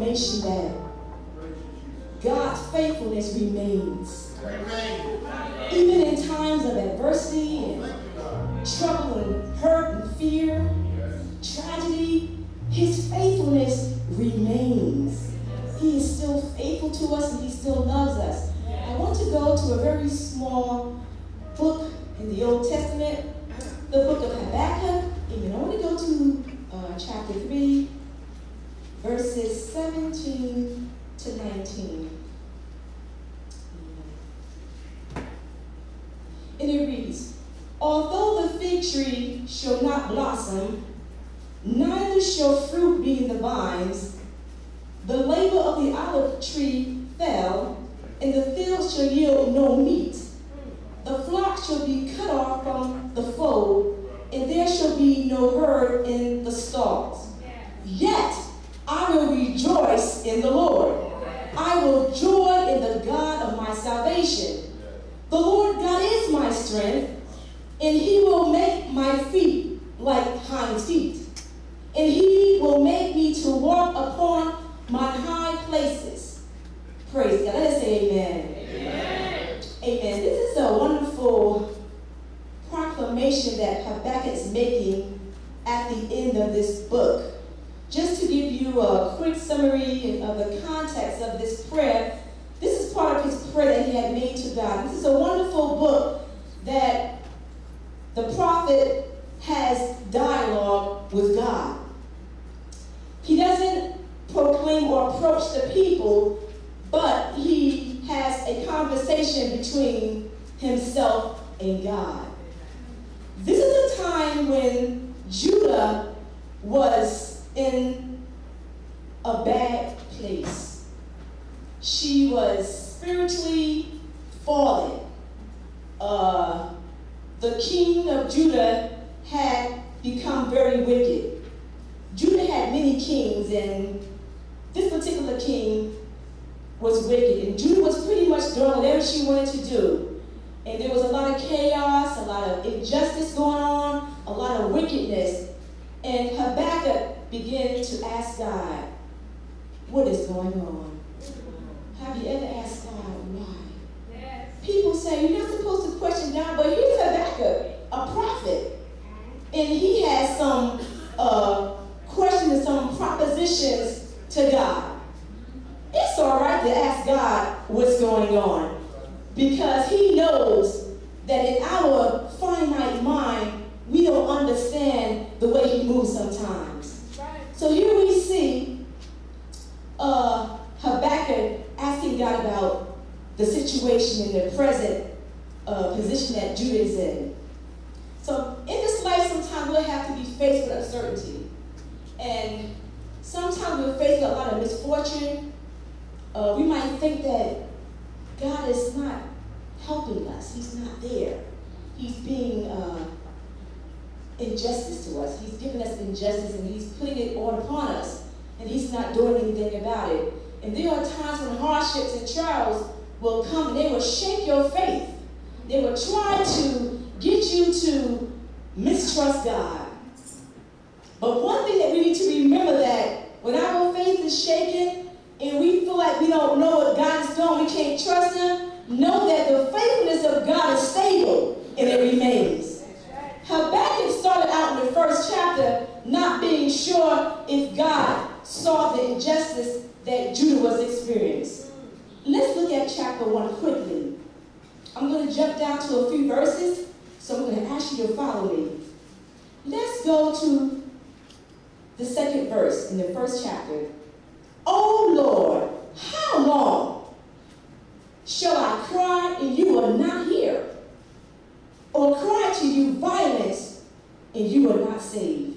proclamation that God's faithfulness remains. Even in times of adversity and trouble and hurt and fear, tragedy, His faithfulness remains. He is still faithful to us and He still loves us. I want to go to a very small book in the Old Testament, the book of Habakkuk. And I want to go to chapter 3, verses 17 to 19. And it reads, "Although the fig tree shall not blossom, neither shall fruit be in the vines, the labor of the olive tree fell, and the field shall yield no meat. The flock shall be cut off from the fold, and there shall be no herd in the stalls. Yet I will rejoice in the Lord. I will joy in the God of my salvation. The Lord God is my strength, and He will make my feet like hinds' feet, and He will make me to walk upon my high places." Praise God. Let us say amen. Amen. Amen. This is a wonderful proclamation that Habakkuk is making at the end of this book. Just to give you a quick summary of the context of this prayer, this is part of his prayer that he had made to God. This is a wonderful book that the prophet has dialogue with God. He doesn't proclaim or approach the people, but he has a conversation between himself and God. This is a time when Judah was in a bad place. She was spiritually fallen. The king of Judah had become very wicked. Judah had many kings, and this particular king was wicked. And Judah was pretty much doing whatever she wanted to do. And there was a lot of chaos, a lot of injustice going on, a lot of wickedness. And Habakkuk began to ask God, what is going on? Have you ever asked God why? Yes. People say, you're not supposed to question God, but here's Habakkuk, a prophet. And he has some questions, some propositions to God. It's all right to ask God what's going on, because he knows that in our finite mind, we don't understand the way he moves sometimes. Right. So here we see Habakkuk asking God about the situation in the present position that Judah is in. So in this life, sometimes we'll have to be faced with uncertainty. And sometimes we're faced with a lot of misfortune. We might think that God is not helping us. He's not there. He's being injustice to us. He's giving us injustice, and he's putting it all upon us, and he's not doing anything about it. And there are times when hardships and trials will come, and they will shake your faith. They will try to get you to mistrust God. But one thing that we need to remember, that when our faith is shaken and we feel like we don't know what God is doing, we can't trust him, know that the faithfulness of God is stable and it remains. Habakkuk started out in the first chapter not being sure if God saw the injustice that Judah was experiencing. Let's look at chapter 1 quickly. I'm going to jump down to a few verses, so I'm going to ask you to follow me. Let's go to the second verse in the first chapter. "O Lord, how long shall I cry and you will not hear? Or cry to you violence and you will not save?"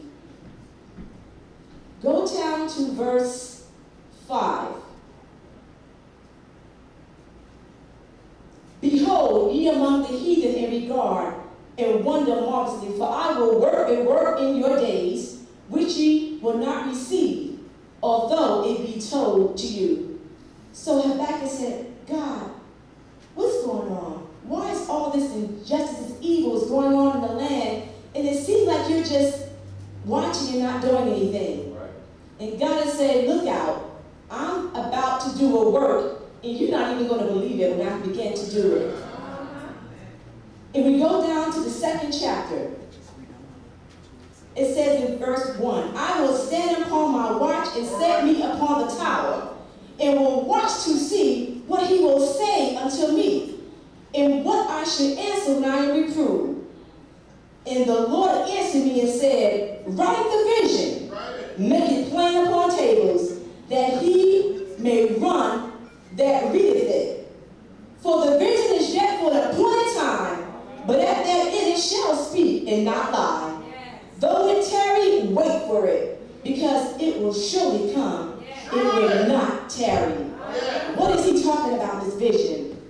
Go down to verse 5. "Behold, ye among the heathen in regard, and wonder marvelously, for I will work and work in your days, which ye will not receive, although it be told to you." So Habakkuk said, God, what's going on? Why is all this injustice, this evil is going on in the land? And it seems like you're just watching and not doing anything. Right. And God is saying, look out. I'm about to do a work, and you're not even going to believe it when I begin to do it. And we go down to the 2nd chapter. It says in verse 1, I will stand upon my watch and set me upon the tower, and will watch to see what he will say unto me, and what I should answer when I am reproved. And the Lord answered me and said, write the vision, make it plain upon tables, that he may run that readeth it. For the vision is yet for an appointed time, but at that end it shall speak and not lie. Though it tarry, wait for it, because it will surely come. It will not tarry. What is he talking about, this vision?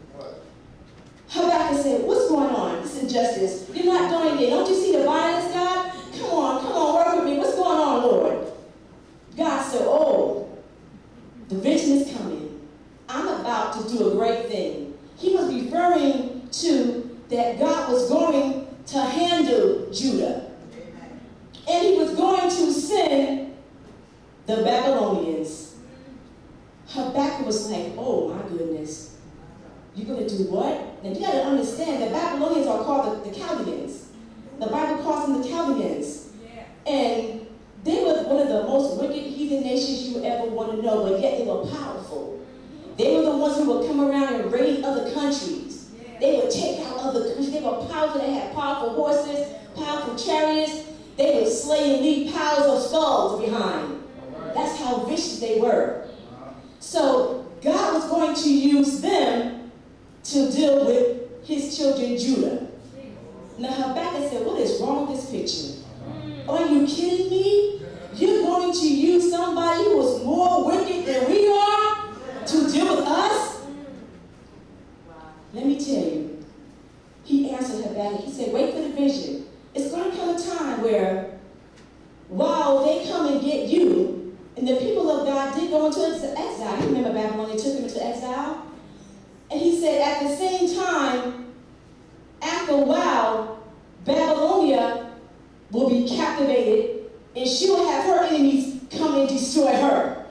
Habakkuk said, what's going on? This injustice. You're not doing it. Don't you see the violence, God? Come on, work with me. What's going on, Lord? God said, oh, the vision is coming. I'm about to do a great thing. He was referring to that God was going to handle Judah. And he was going to send the Babylonians. Habakkuk was like, oh my goodness. You're going to do what? Now you got to understand that Babylonians are called the Chaldeans. The Bible calls them the Chaldeans. And they were one of the most wicked heathen nations you ever want to know, but yet they were powerful. They were the ones who would come around and raid other countries. They would take out other countries. They were powerful. They had powerful horses, powerful chariots. They would slay and leave piles of skulls behind. That's how vicious they were. So God was going to use them to deal with his children, Judah. Now Habakkuk said, what is wrong with this picture? Are you kidding me? You're going to use somebody who is more wicked than we are to deal with us? Let me tell you. He answered Habakkuk. He said, wait for the vision. It's going to come a time where, while they come and get you, and the people of God did go into exile. You remember Babylon, they took them into exile? And he said, at the same time, after a while, Babylonia will be captivated, and she will have her enemies come and destroy her.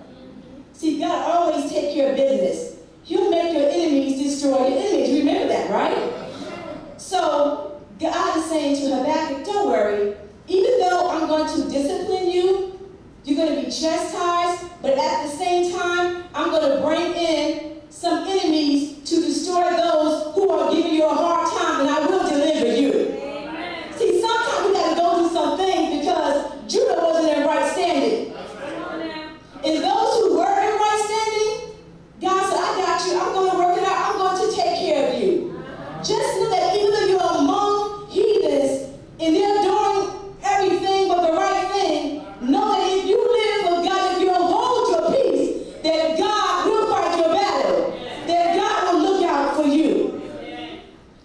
See, God always takes care of business. He'll make your enemies destroy your enemies. Remember that, right? So, God is saying to Habakkuk, don't worry. Even though I'm going to discipline you, you're going to be chastised, but at the same time, I'm going to bring in some enemies to destroy those who are giving you a hard time, and I will deliver you. Amen. See, sometimes we got to go through some things because Judah wasn't in right standing. And those who were in right standing, God said, I got you. I'm going to work it out. I'm going to take care of you. Just know that even though you're among heathens and they're doing everything but the right thing, know that if you live for God, if you hold your peace, that God will fight your battle, that God will look out for you.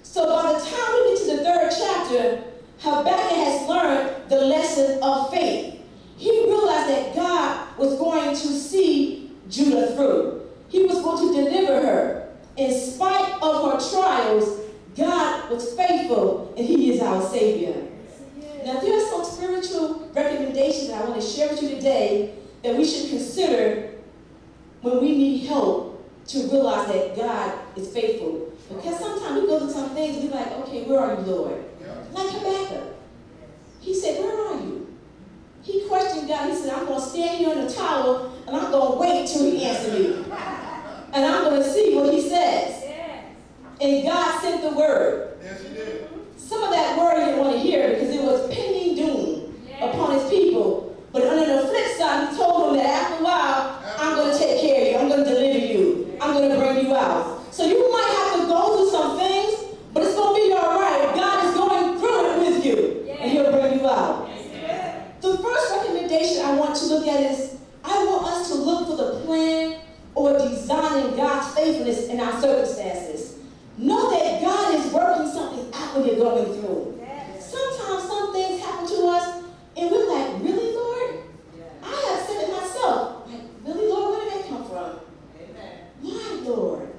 So by the time we get to the 3rd chapter, Habakkuk has learned the lesson of faith. He realized that God was going to see Judah through. He was going to deliver her. In spite of her trials, God was faithful, and he is our Savior. Now, there are some spiritual recommendations that I want to share with you today that we should consider when we need help to realize that God is faithful. Because sometimes we go through some things and we're like, okay, where are you, Lord? Like Habakkuk. He said, where are you? He questioned God. He said, I'm going to stand here in the tower, and I'm going to wait till he answers me. And I'm going to see what he says. And God sent the word. Yes, he did. Some of that word he didn't want to hear because it was pending doom upon his people. But on the flip side, he told them that after a while, I'm going to take care of you. I'm going to deliver you. I'm going to bring you out. So you might have to go through some things, but it's going to be all right. God is going through it with you, and he'll bring you out. The first recommendation I want to look at is, I want us to look for the plan or design in God's faithfulness in our circumstances. Know that God is working something out when you're going through. Sometimes some things happen to us, and we're like, really, Lord? I have said it myself. Like, really, Lord, where did that come from? Why, Lord?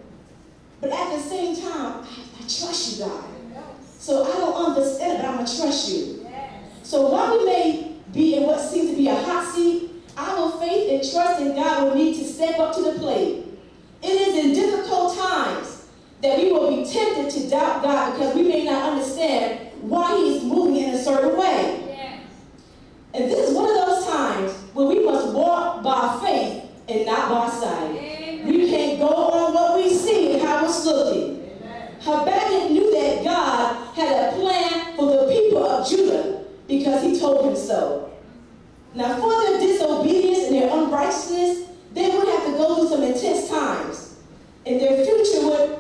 But at the same time, I trust you, God. So I don't understand it, but I'm going to trust you. So while we may be in what seems to be a hot seat, our faith and trust in God will need to step up to the plate. It is in difficult times that we will be tempted to doubt God because we may not understand why He is moving in a certain way. Yes. And this is one of those times where we must walk by faith and not by sight. Amen. We can't go on what we see and how it's looking. Amen. Habakkuk knew that God had a plan for the people of Judah because He told him so. Now, for their disobedience and their unrighteousness, they would have to go through some intense times. And their future would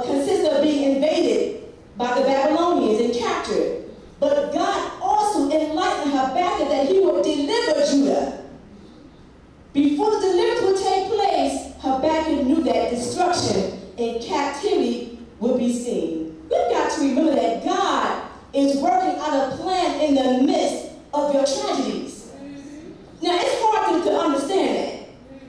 consist of being invaded by the Babylonians and captured. But God also enlightened Habakkuk that He would deliver Judah. Before the deliverance would take place, Habakkuk knew that destruction and captivity would be seen. We've got to remember that God is working out a plan in the midst of your tragedies. Now, it's hard to understand that.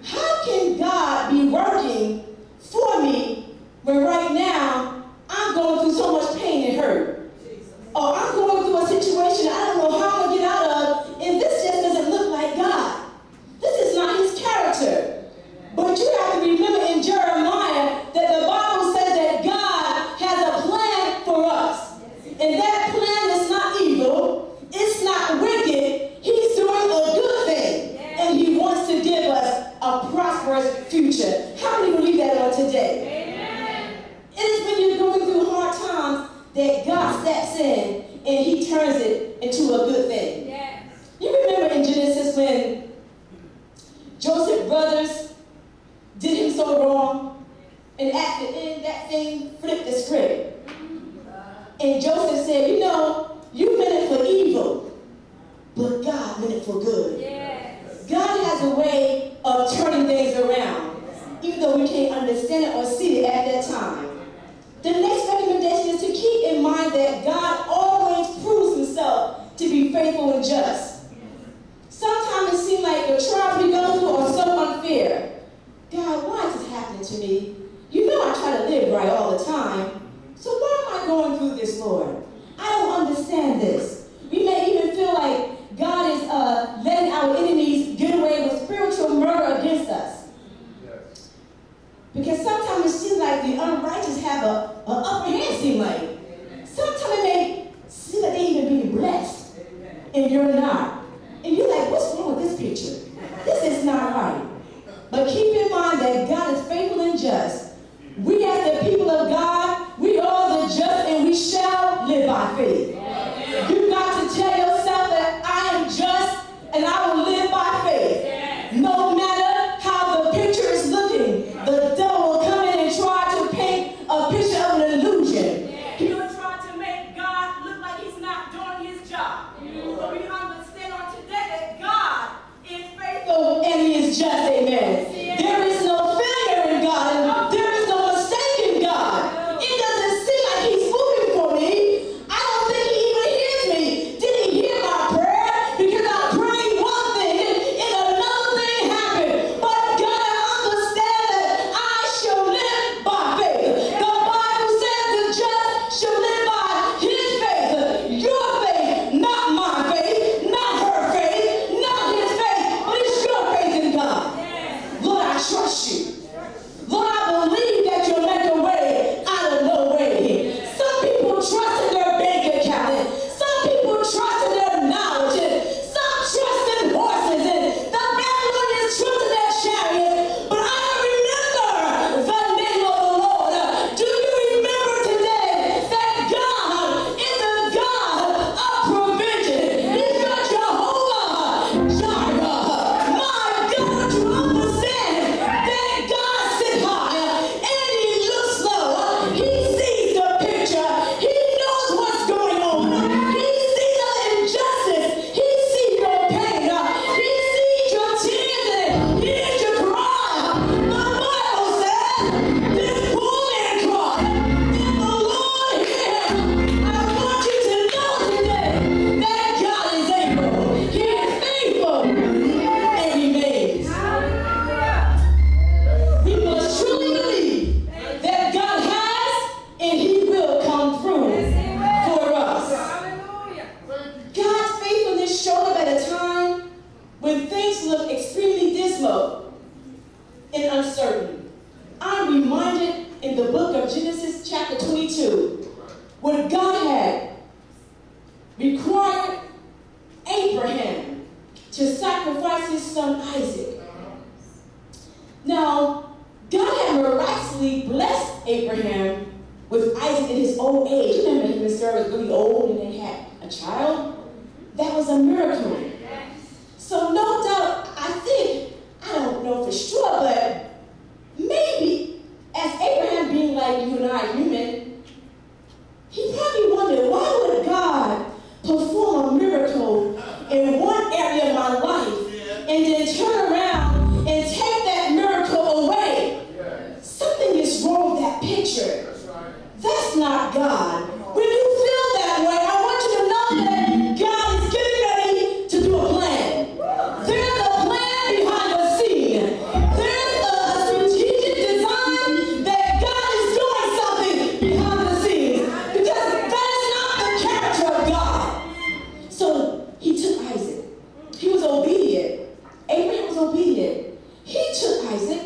How can God be working for me when right now I'm going through so much pain and hurt? Or I'm going through a situation I don't know how I'm going to get out of, and this just doesn't look like God. This is not His character. But you have to remember in Jeremiah that the Bible says that God has a plan for us. And that plan is not evil. It's not wicked. He's doing a good thing. And He wants to give us a prosperous future. How many believe that on today? Amen. It is when you're going through hard times that God steps in and He turns it into a good thing. Yes. You remember in Genesis when Joseph's brothers did him so wrong, and at the end that thing flipped the script. And Joseph said, you know, you meant it for evil, but God meant it for good. Yes. God has a way of turning things around, even though we can't understand it or see it at that time. The next recommendation is to keep in mind that God always proves Himself to be faithful and just. Sometimes it seems like the trials we go through are so unfair. God, why is this happening to me? You know I try to live right all the time. So why am I going through this, Lord? I don't understand this. We may even feel like God is letting our enemies get away with spiritual murder against us. Yes. Because sometimes it seems like the unrighteous have an upper hand, seem like. Sometimes it may seem like they even being blessed, and you're not. And you're like, what's wrong with this picture? This is not right. But keep in mind that God is faithful and just. We as the people of God, we are the just and we shall live by faith. You've got to tell yourself that I am just and I will live by faith. No matter how the picture is looking, the devil will come in and try to paint a picture of an illusion. He will try to make God look like He's not doing His job. But we understand on required Abraham to sacrifice his son Isaac. Now, God had miraculously blessed Abraham with Isaac in his old age. Remember, when Sarah was really old and they had a child? That was a miracle. So no doubt, I don't know for sure, but maybe as Abraham being like you and I, human, he probably wondered, why would God perform a miracle in one area of my life and then turn around and take that miracle away? Something is wrong with that picture. That's not God. When you feel that way, I want you to know that God is getting ready to do a plan. There's a plan behind the scene. There's a strategic design that God is doing something behind the scenes. Because that is not the character of God. So he took Isaac. He was obedient. Abraham was obedient. He took Isaac,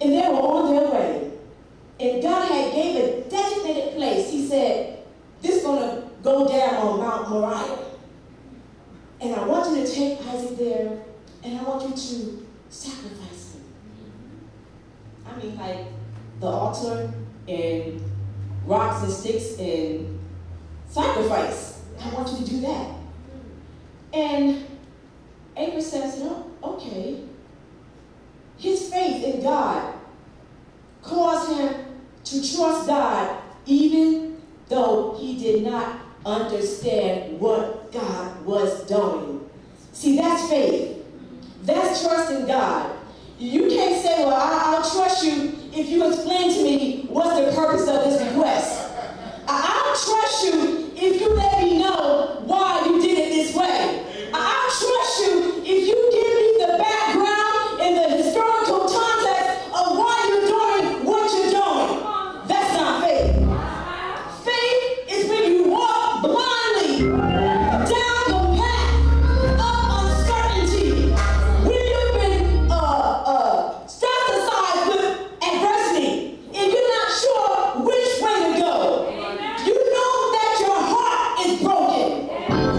and they were on their way. And God had gave a designated place. He said, this is going to go down on Mount Moriah. And I want you to take Isaac there, and I want you to sacrifice him. I mean, like the altar and rocks and sticks and sacrifice. I want you to do that. And Abraham says, no, okay. His faith in God caused him to trust God even though he did not understand what God was doing. See, that's faith. That's trust in God. You can't say, well, I'll trust you if you explain to me what's the purpose of this request. I'll trust you if you let me know why you did it this way. I'll trust you if you give me the background and the historical context of why you're doing what you're doing. That's not faith. Faith is when you walk blindly down the path of uncertainty. When you've been strategized with adversity and you're not sure which way to go. You know that your heart is broken.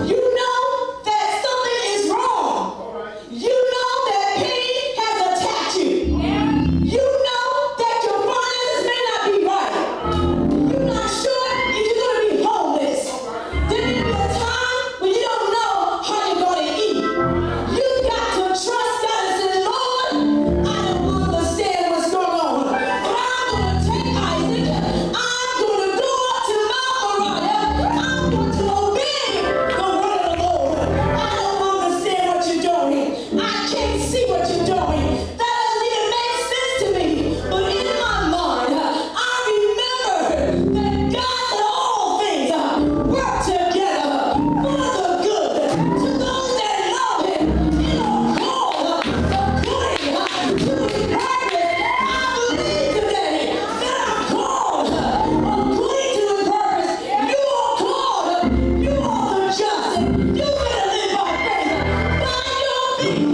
You know that something is wrong. You know that pain has attacked you. You know that your finances may not be right. You're not sure if you're going to be homeless. There may be a time when you don't know how you're going to eat. You've got to trust God and say, Lord, I don't understand what's going on, but I'm going to take Isaac. I'm going to go up to Mount Moriah. I'm going to obey the word of the Lord. I don't understand what you're doing. I can't see what you're doing. That doesn't even make sense to me. But in my mind, I remember that God said all things work together for the good to those that love Him and are called according to His purpose. I believe today that I'm called according to His purpose. You are called. You are the just. You better live by faith. By your feet,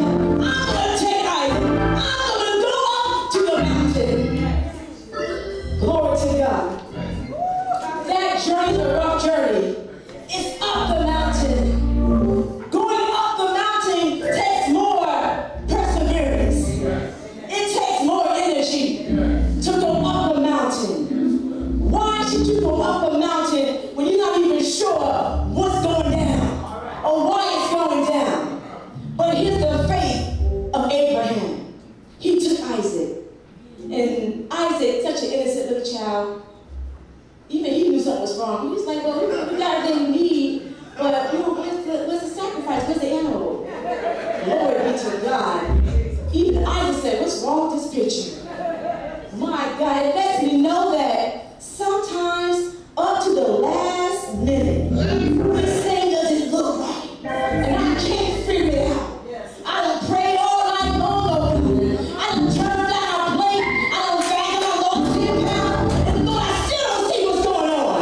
I'm going to take Isaac. I'm going to go up to the mountain. Glory to God. That journey's a rough journey. It's up the mountain. Going up the mountain takes more perseverance. It takes more energy to go up a mountain. Why should you go up a mountain when you're not even sure what's going down or why it's going down? But here's the faith of Abraham. He took Isaac. And Isaac, such an innocent little child, even he knew something was wrong. He was like, well, we got everything we need, but where's the sacrifice? Where's the animal? Glory be to God. Even Isaac said, what's wrong with this picture? My God, it lets me know that sometimes up to the last minute, this thing doesn't look right. And I can't figure it out. I done prayed all night long. I done turned down a plate. I done fasted. I lost 10 pounds. And Lord, I still don't see what's going on.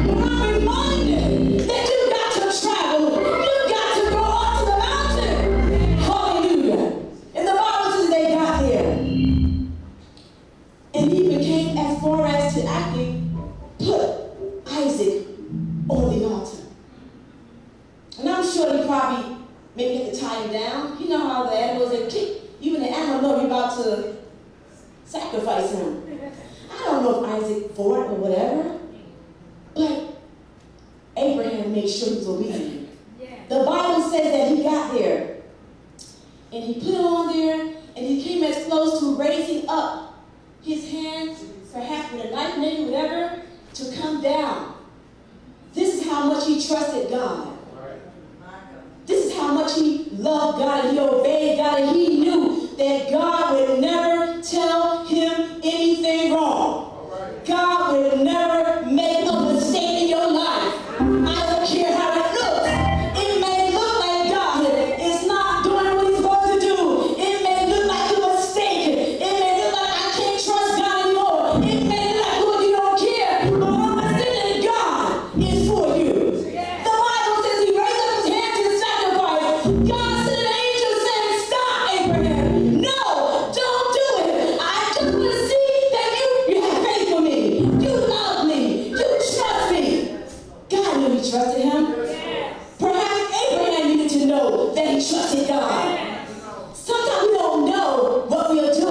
But I'm reminded that you've got to travel. You've got to go up to the mountain. Hallelujah. And the Bible says they got there. And he became as far as to actually put Isaac on the altar. probably maybe have to tie him down. You know how the animals, they kick, even the animal know you're about to sacrifice him. I don't know if Isaac fought or whatever, but Abraham made sure he was obedient. The Bible says that he got there, and he put it on there, and he came as close to raising up his hands, perhaps with a knife, maybe whatever, to come down. This is how much he trusted God. This is how much he loved God, and he obeyed God, and he knew that God would never tell him anything wrong. God would never make a mistake in your life. I don't care how it looks. It may look like God is not doing what he's supposed to do. It may look like a mistake. It may look like I can't trust God anymore. It may look like, Lord, you don't care. But understand that God is for you. The Bible says he raised up his hand to sacrifice. God sent an angel saying, stop, Abraham. No, don't do it. I just want to see that you have faith for me. You love me. You trust me. God knew he trusted him. Perhaps Abraham needed to know that he trusted God. Sometimes we don't know what we'll do.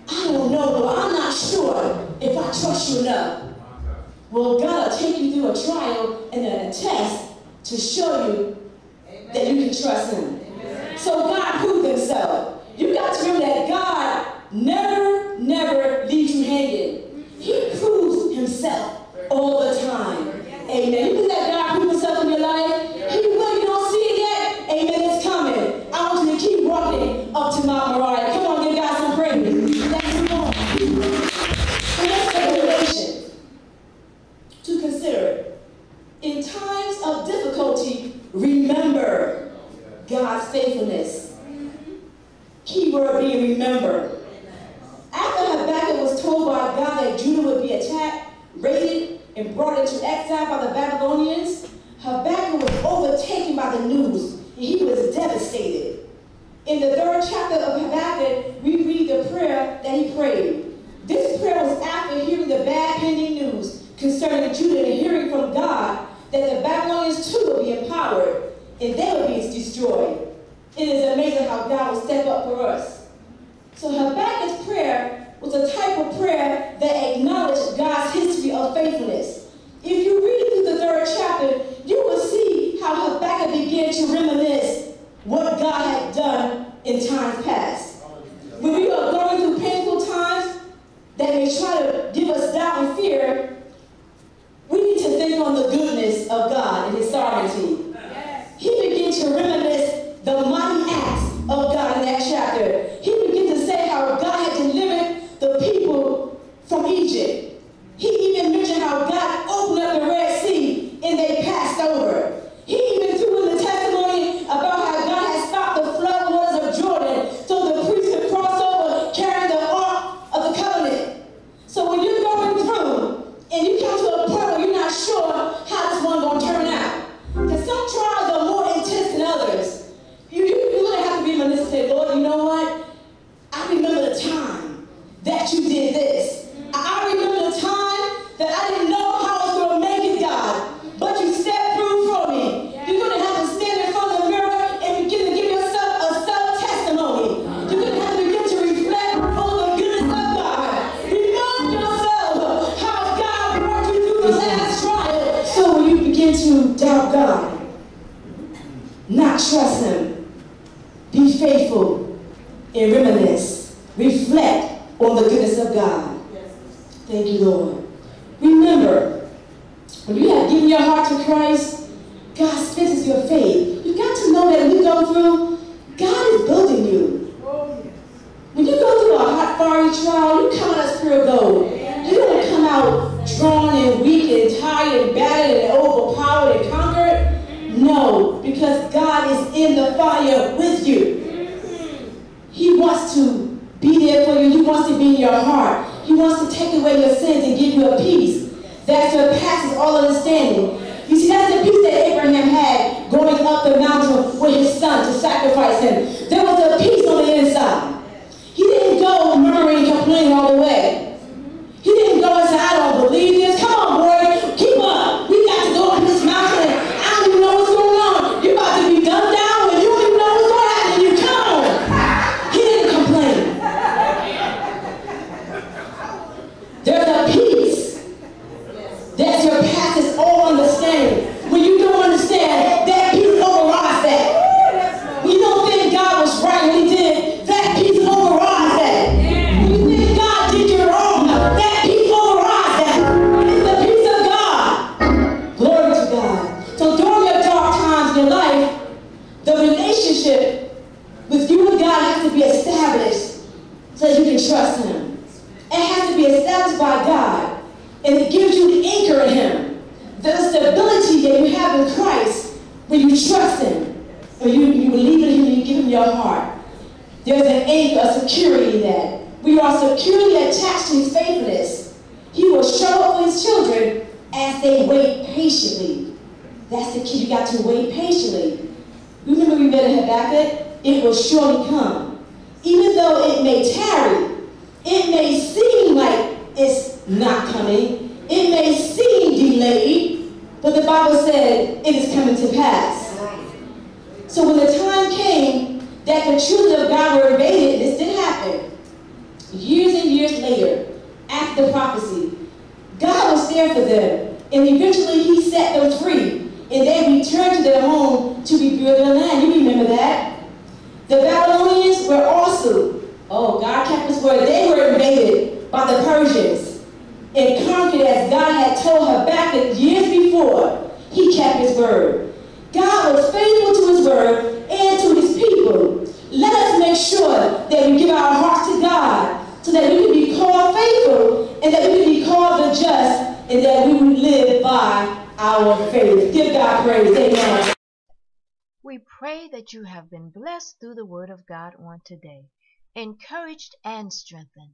I don't know, but I'm not sure if I trust you enough. Well, God will take you through a trial and a test to show you that you can trust him. So God proved himself. You got to remember that God never leaves you hanging. He proves himself all the time. Amen. You think that God proved himself in your life? He will. You don't see it yet? Amen. It's coming. I want you to keep walking up to Mount Moriah. Come on, give God some praise. Let's move on. So let's take a relation to consider. In times of difficulty, remember God's faithfulness. Key word being remember. After Habakkuk was told by God that Judah would be attacked, raided, and brought into exile by the Babylonians, Habakkuk was overtaken by the news, and he was devastated. In the 3rd chapter of Habakkuk, we read the prayer that he prayed. This prayer was after hearing the bad pending news concerning Judah and hearing from God that the Babylonians too would be empowered and they would be destroyed. It is amazing how God will step up for us. So Habakkuk's prayer was a type of prayer that acknowledged God's history of faithfulness. If you read through the 3rd chapter, you will see how Habakkuk began to reminisce what God had done in times past. When we are going through painful times that may try to give us doubt and fear, we need to think on the goodness of God and his sovereignty. He began to reminisce the mighty acts of God in that chapter. He began to say how God had delivered the people from Egypt. He even mentioned how God opened up the Red Sea and they passed over. He even threw in the testimony about how God had stopped the flood waters of Jordan so the priests could cross over carrying the Ark of the Covenant. So when you're going through and you come to a point where you're not sure how this one's going to turn out, because some trials are more intense than others, you're going to have to be reminiscent and say, Lord, you know what? I remember the time that you did this. I remember the time that I didn't know how I was going to make it, God, but you stepped through for me. You're going to have to stand in front of the mirror and begin to give yourself a self-testimony. You're going to have to begin to reflect on the goodness of God. Remind yourself how God brought you through the last trial. So when you begin to doubt God, not trust him, be faithful and reminisce. Reflect on the goodness of God. Thank you, Lord. Remember, when you have given your heart to Christ, God strengthens your faith. You got to know that when you go through, God is building you. When you go through a hot, fiery trial, you come out as pure gold. You don't come out drawn and weak and tired and battered and overpowered and conquered. No, because God is in the fire with you. He wants to be there for you. He wants to be in your heart. He wants to take away your sins and give you a peace that surpasses all understanding. You see, that's the peace that Abraham had going up the mountain with his son to sacrifice him. There was a peace on the inside. He didn't go murmuring and complaining all the way. He didn't go and say, I don't believe this. Come on, boy. Keep up. We got to go up this mountain. I don't even know what's going on. You're about to be So during your dark times in your life, the relationship with you and God has to be established so that you can trust Him. It has to be established by God, and it gives you the anchor in Him. The stability that you have in Christ when you trust Him, when you believe in Him and you give Him your heart. There's an anchor, a security in that. We are securely attached to His faithfulness. He will show up for His children as they wait patiently. That's the key. You got to wait patiently. Remember we read in Habakkuk? It will surely come. Even though it may tarry, it may seem like it's not coming, it may seem delayed, but the Bible said it is coming to pass. So when the time came that the children of God were invaded, this did happen. Years and years later, after the prophecy, God was there for them, and eventually He set them free, and they returned to their home to rebuild their land. You remember that? The Babylonians were also, God kept His word. They were invaded by the Persians and conquered as God had told Habakkuk years before. He kept His word. God was faithful to His word and to His people. Let us make sure that we give our hearts to God so that we can be called faithful and that we can be called the just and that we will live by our faith. Give God praise. Amen. We pray that you have been blessed through the Word of God on today, encouraged and strengthened.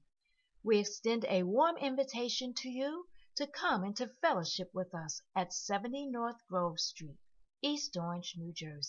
We extend a warm invitation to you to come into fellowship with us at 70 North Grove Street, East Orange, New Jersey.